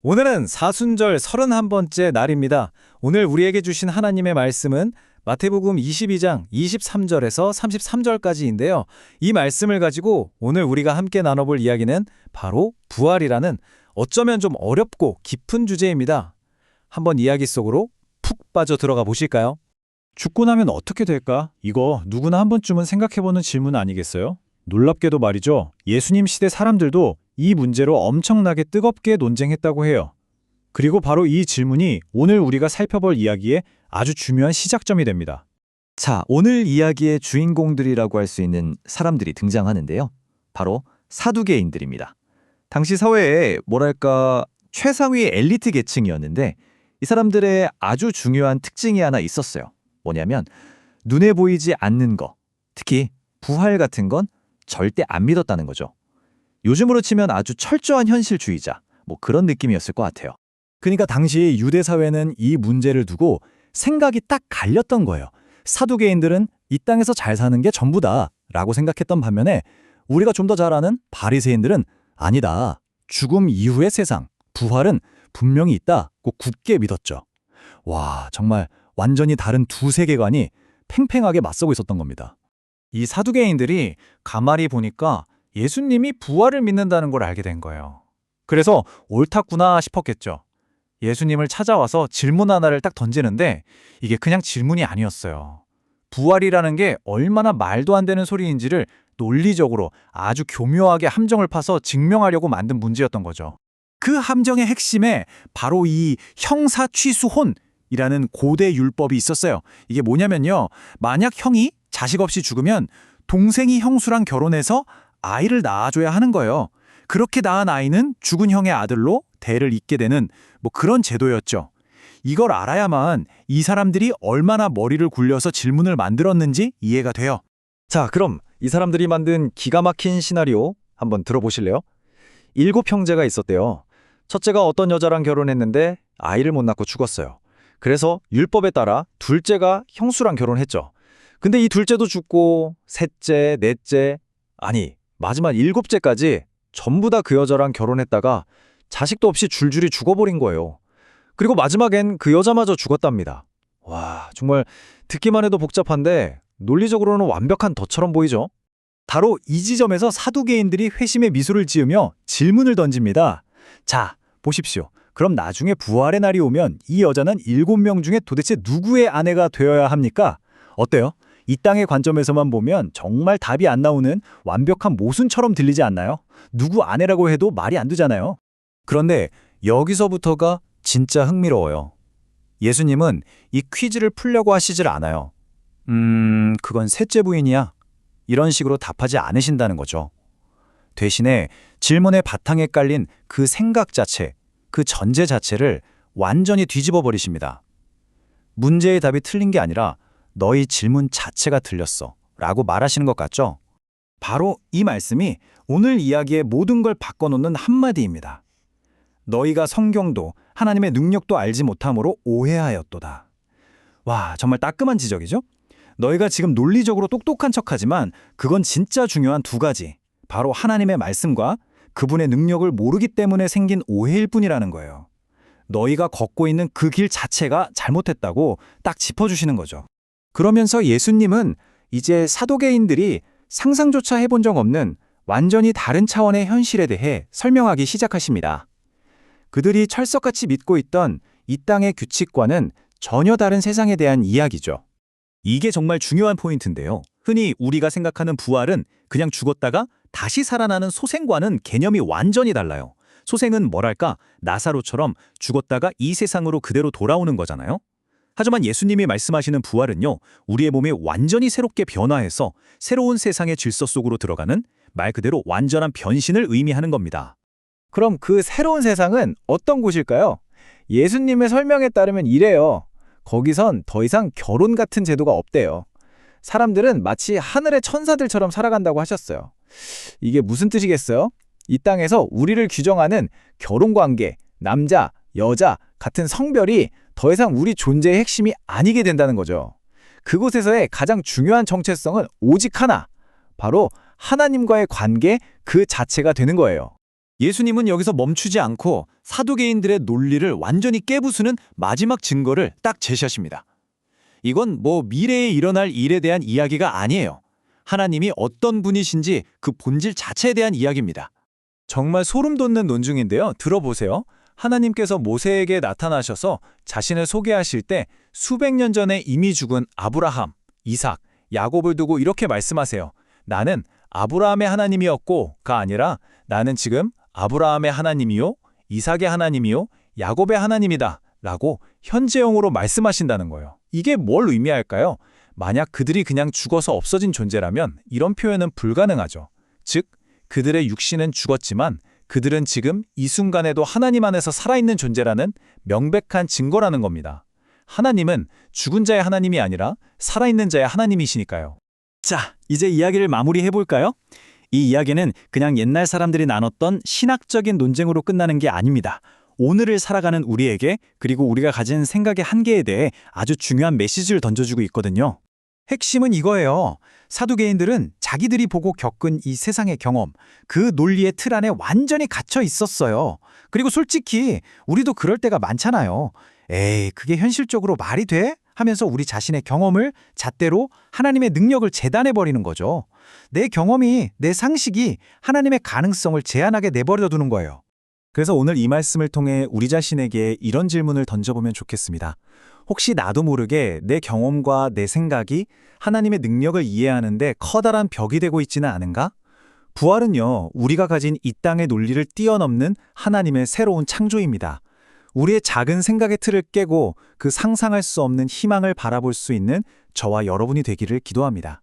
오늘은 사순절 31번째 날입니다. 오늘 우리에게 주신 하나님의 말씀은 마태복음 22장 23절에서 33절까지인데요. 이 말씀을 가지고 오늘 우리가 함께 나눠볼 이야기는 바로 부활이라는 어쩌면 좀 어렵고 깊은 주제입니다. 한번 이야기 속으로 푹 빠져 들어가 보실까요? 죽고 나면 어떻게 될까? 이거 누구나 한 번쯤은 생각해보는 질문 아니겠어요? 놀랍게도 말이죠. 예수님 시대 사람들도 이 문제로 엄청나게 뜨겁게 논쟁했다고 해요. 그리고 바로 이 질문이 오늘 우리가 살펴볼 이야기의 아주 중요한 시작점이 됩니다. 자, 오늘 이야기의 주인공들이라고 할 수 있는 사람들이 등장하는데요. 바로 사두개인들입니다. 당시 사회에 뭐랄까 최상위 엘리트 계층이었는데 이 사람들의 아주 중요한 특징이 하나 있었어요. 뭐냐면 눈에 보이지 않는 거, 특히 부활 같은 건 절대 안 믿었다는 거죠. 요즘으로 치면 아주 철저한 현실주의자, 그런 느낌이었을 것 같아요. 그러니까 당시 유대 사회는 이 문제를 두고 생각이 딱 갈렸던 거예요. 사두개인들은 이 땅에서 잘 사는 게 전부다 라고 생각했던 반면에 우리가 좀 더 잘 아는 바리새인들은 아니다. 죽음 이후의 세상, 부활은 분명히 있다고 굳게 믿었죠. 와, 정말 완전히 다른 두 세계관이 팽팽하게 맞서고 있었던 겁니다. 이 사두개인들이 가만히 보니까 예수님이 부활을 믿는다는 걸 알게 된 거예요. 그래서 옳았구나 싶었겠죠. 예수님을 찾아와서 질문 하나를 딱 던지는데 이게 그냥 질문이 아니었어요. 부활이라는 게 얼마나 말도 안 되는 소리인지를 논리적으로 아주 교묘하게 함정을 파서 증명하려고 만든 문제였던 거죠. 그 함정의 핵심에 바로 이 형사취수혼이라는 고대 율법이 있었어요. 이게 뭐냐면요. 만약 형이 자식 없이 죽으면 동생이 형수랑 결혼해서 아이를 낳아줘야 하는 거예요. 그렇게 낳은 아이는 죽은 형의 아들로 대를 잇게 되는 그런 제도였죠. 이걸 알아야만 이 사람들이 얼마나 머리를 굴려서 질문을 만들었는지 이해가 돼요. 자, 그럼 이 사람들이 만든 기가 막힌 시나리오 한번 들어보실래요? 7형제가 있었대요. 첫째가 어떤 여자랑 결혼했는데 아이를 못 낳고 죽었어요. 그래서 율법에 따라 둘째가 형수랑 결혼했죠. 근데 이 둘째도 죽고 셋째, 넷째, 아니 마지막 7째까지 전부 다 그 여자랑 결혼했다가 자식도 없이 줄줄이 죽어버린 거예요. 그리고 마지막엔 그 여자마저 죽었답니다. 와, 정말 듣기만 해도 복잡한데 논리적으로는 완벽한 덫처럼 보이죠? 바로 이 지점에서 사두개인들이 회심의 미소를 지으며 질문을 던집니다. 자, 보십시오. 그럼 나중에 부활의 날이 오면 이 여자는 7명 중에 도대체 누구의 아내가 되어야 합니까? 어때요? 이 땅의 관점에서만 보면 정말 답이 안 나오는 완벽한 모순처럼 들리지 않나요? 누구 아내라고 해도 말이 안 되잖아요. 그런데 여기서부터가 진짜 흥미로워요. 예수님은 이 퀴즈를 풀려고 하시질 않아요. 그건 셋째 부인이야. 이런 식으로 답하지 않으신다는 거죠. 대신에 질문의 바탕에 깔린 그 생각 자체, 그 전제 자체를 완전히 뒤집어 버리십니다. 문제의 답이 틀린 게 아니라 너희 질문 자체가 틀렸어 라고 말하시는 것 같죠? 바로 이 말씀이 오늘 이야기의 모든 걸 바꿔놓는 한마디입니다. 너희가 성경도 하나님의 능력도 알지 못함으로 오해하였도다. 와, 정말 따끔한 지적이죠? 너희가 지금 논리적으로 똑똑한 척하지만 그건 진짜 중요한 두 가지. 바로 하나님의 말씀과 그분의 능력을 모르기 때문에 생긴 오해일 뿐이라는 거예요. 너희가 걷고 있는 그 길 자체가 잘못했다고 딱 짚어주시는 거죠. 그러면서 예수님은 이제 사두개인들이 상상조차 해본 적 없는 완전히 다른 차원의 현실에 대해 설명하기 시작하십니다. 그들이 철석같이 믿고 있던 이 땅의 규칙과는 전혀 다른 세상에 대한 이야기죠. 이게 정말 중요한 포인트인데요. 흔히 우리가 생각하는 부활은 그냥 죽었다가 다시 살아나는 소생과는 개념이 완전히 달라요. 소생은 뭐랄까 나사로처럼 죽었다가 이 세상으로 그대로 돌아오는 거잖아요. 하지만 예수님이 말씀하시는 부활은요, 우리의 몸이 완전히 새롭게 변화해서 새로운 세상의 질서 속으로 들어가는 말 그대로 완전한 변신을 의미하는 겁니다. 그럼 그 새로운 세상은 어떤 곳일까요? 예수님의 설명에 따르면 이래요. 거기선 더 이상 결혼 같은 제도가 없대요. 사람들은 마치 하늘의 천사들처럼 살아간다고 하셨어요. 이게 무슨 뜻이겠어요? 이 땅에서 우리를 규정하는 결혼관계, 남자, 여자 같은 성별이 더 이상 우리 존재의 핵심이 아니게 된다는 거죠. 그곳에서의 가장 중요한 정체성은 오직 하나, 바로 하나님과의 관계 그 자체가 되는 거예요. 예수님은 여기서 멈추지 않고 사두개인들의 논리를 완전히 깨부수는 마지막 증거를 딱 제시하십니다. 이건 미래에 일어날 일에 대한 이야기가 아니에요. 하나님이 어떤 분이신지 그 본질 자체에 대한 이야기입니다. 정말 소름 돋는 논중인데요. 들어보세요. 하나님께서 모세에게 나타나셔서 자신을 소개하실 때 수백 년 전에 이미 죽은 아브라함, 이삭, 야곱을 두고 이렇게 말씀하세요. 나는 아브라함의 하나님이었고가 아니라 나는 지금 아브라함의 하나님이요, 이삭의 하나님이요, 야곱의 하나님이다 라고 현재형으로 말씀하신다는 거예요. 이게 뭘 의미할까요? 만약 그들이 그냥 죽어서 없어진 존재라면 이런 표현은 불가능하죠. 즉, 그들의 육신은 죽었지만 그들은 지금 이 순간에도 하나님 안에서 살아있는 존재라는 명백한 증거라는 겁니다. 하나님은 죽은 자의 하나님이 아니라 살아있는 자의 하나님이시니까요. 자, 이제 이야기를 마무리해볼까요? 이 이야기는 그냥 옛날 사람들이 나눴던 신학적인 논쟁으로 끝나는 게 아닙니다. 오늘을 살아가는 우리에게, 그리고 우리가 가진 생각의 한계에 대해 아주 중요한 메시지를 던져주고 있거든요. 핵심은 이거예요. 사두개인들은 자기들이 보고 겪은 이 세상의 경험, 그 논리의 틀 안에 완전히 갇혀 있었어요. 그리고 솔직히 우리도 그럴 때가 많잖아요. 에이, 그게 현실적으로 말이 돼? 하면서 우리 자신의 경험을 잣대로 하나님의 능력을 재단해버리는 거죠. 내 경험이, 내 상식이 하나님의 가능성을 제한하게 내버려 두는 거예요. 그래서 오늘 이 말씀을 통해 우리 자신에게 이런 질문을 던져보면 좋겠습니다. 혹시 나도 모르게 내 경험과 내 생각이 하나님의 능력을 이해하는데 커다란 벽이 되고 있지는 않은가? 부활은요, 우리가 가진 이 땅의 논리를 뛰어넘는 하나님의 새로운 창조입니다. 우리의 작은 생각의 틀을 깨고 그 상상할 수 없는 희망을 바라볼 수 있는 저와 여러분이 되기를 기도합니다.